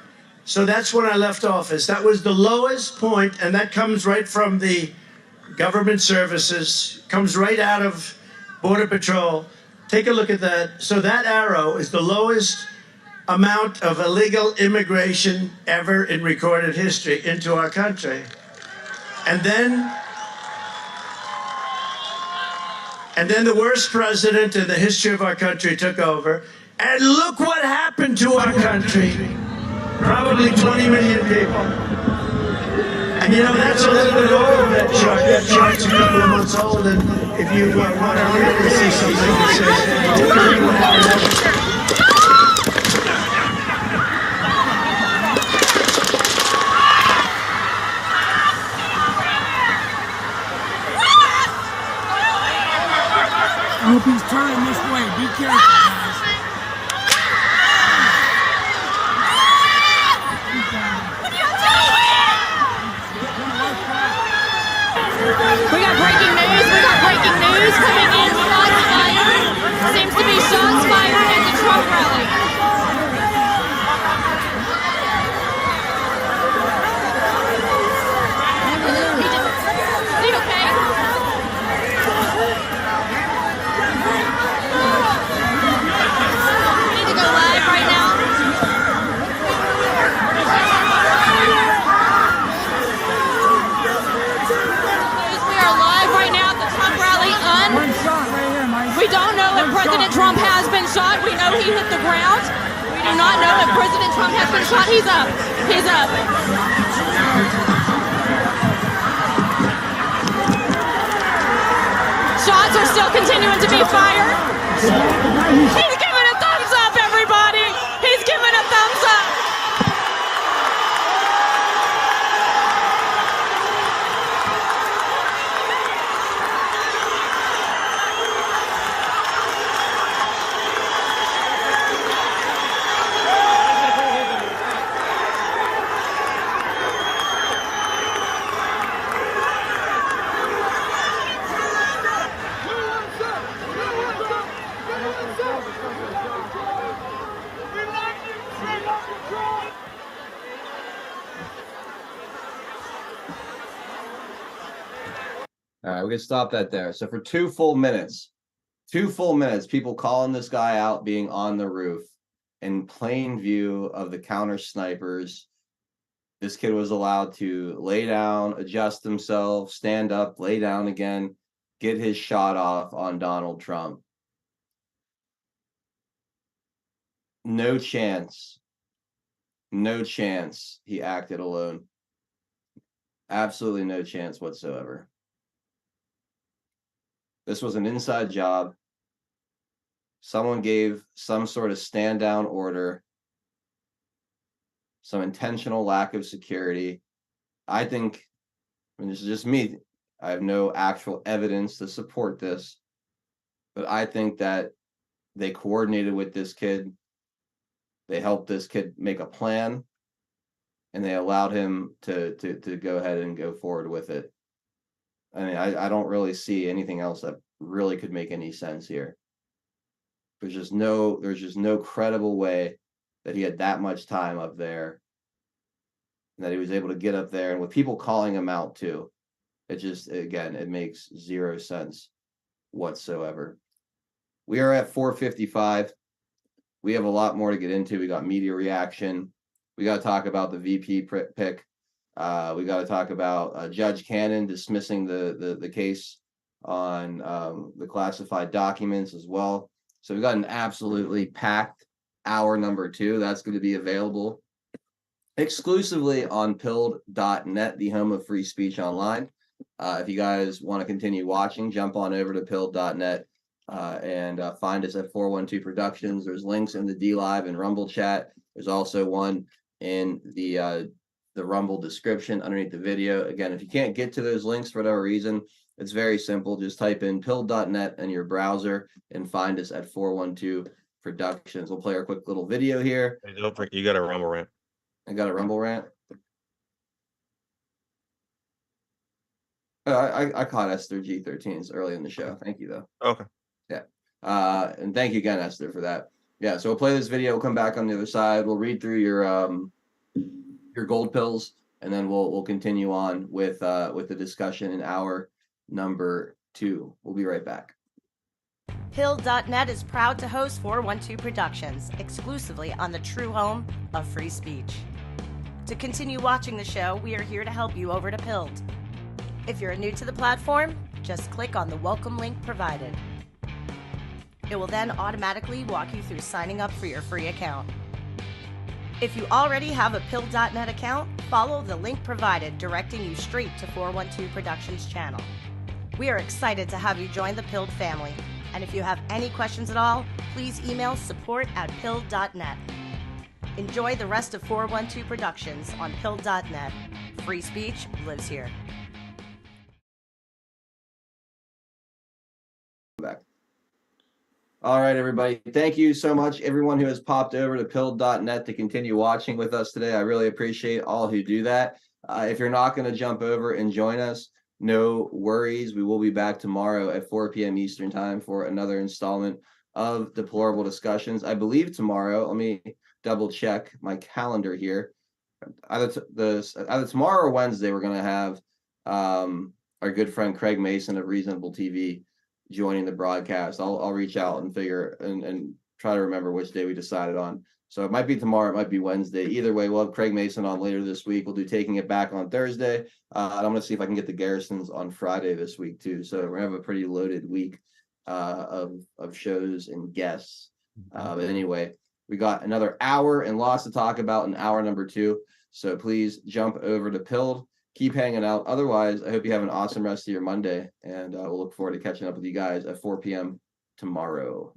So that's when I left office. That was the lowest point, and that comes right from the government services, comes right out of Border Patrol. Take a look at that. So that arrow is the lowest amount of illegal immigration ever in recorded history into our country. And then the worst president in the history of our country took over. And look what happened to our country. Probably 20 million people. And you know, that's a little bit over that chart. That chart's a couple of months old, and if you want to really see something that says, what happened. I hope he's turning this way. Be careful, guys. We got breaking news. We got breaking news coming in. Shots fired. Seems to be shots fired at the Trump rally. Is he okay? We need to go live right now. We are live right now at the Trump rally. We don't know if President Trump has been shot. We know he hit the ground. We do not know if President Trump has been shot. He's up. He's up. Shots are still continuing to be fired. He's giving a thumbs up, everybody. He's giving a thumbs up. All right, we can stop that there. So for 2 full minutes, people calling this guy out being on the roof in plain view of the counter snipers. This kid was allowed to lay down, adjust himself, stand up, lay down again, get his shot off on Donald Trump. No chance he acted alone. Absolutely no chance whatsoever. This was an inside job. Someone gave some sort of stand down order, some intentional lack of security. I think, this is just me, I have no actual evidence to support this, but I think that they coordinated with this kid. They helped this kid make a plan. and they allowed him to go ahead and go forward with it. I mean, I don't really see anything else that really could make any sense here. There's just no credible way that he had that much time up there, and that he was able to get up there, and with people calling him out too. It just, again, it makes zero sense whatsoever. We are at 4:55. We have a lot more to get into. We got media reaction. We got to talk about the VP pick. We got to talk about Judge Cannon dismissing the case on the classified documents as well. So we've got an absolutely packed hour number 2. That's going to be available exclusively on pilled.net, the home of free speech online. If you guys want to continue watching, jump on over to pilled.net and find us at 412 Productions. There's links in the DLive and Rumble chat. There's also one in the Rumble description underneath the video. Again, if you can't get to those links for whatever reason, it's very simple. Just type in pilled.net in your browser and find us at 412 Productions. We'll play our quick little video here. Hey, don't forget, you got a Rumble rant. I got a Rumble rant. I caught Esther G13s early in the show. Thank you, though. Okay. Yeah. And thank you again, Esther, for that. Yeah. So we'll play this video. We'll come back on the other side. We'll read through your gold pills, and then we'll continue on with the discussion in hour number 2. We'll be right back. Pilled.net is proud to host 412 Productions, exclusively on the true home of free speech. To continue watching the show, we are here to help you over to Pilled. If you're new to the platform, just click on the welcome link provided. It will then automatically walk you through signing up for your free account. If you already have a Pilled.net account, follow the link provided directing you straight to 412 Productions channel. We are excited to have you join the Pilled family, and if you have any questions at all, please email support@pilled.net. Enjoy the rest of 412 Productions on Pilled.net. Free speech lives here. Back. All right, everybody. Thank you so much, everyone who has popped over to pilled.net to continue watching with us today. I really appreciate all who do that. If you're not going to jump over and join us, no worries. We will be back tomorrow at 4 p.m. Eastern time for another installment of Deplorable Discussions. I believe tomorrow, let me double check my calendar here. Either tomorrow or Wednesday, we're going to have our good friend Craig Mason of Reasonable TV joining the broadcast. I'll reach out and figure and try to remember which day we decided on. So it might be tomorrow, it might be Wednesday. Either way, we'll have Craig Mason on later this week. We'll do Taking It Back on Thursday. And I'm going to see if I can get the Garrisons on Friday this week too. So we're going to have a pretty loaded week of shows and guests. But anyway, we got another hour and lots to talk about in hour number 2. So please jump over to Pilled. Keep hanging out. Otherwise, I hope you have an awesome rest of your Monday, and we'll look forward to catching up with you guys at 4 p.m. tomorrow.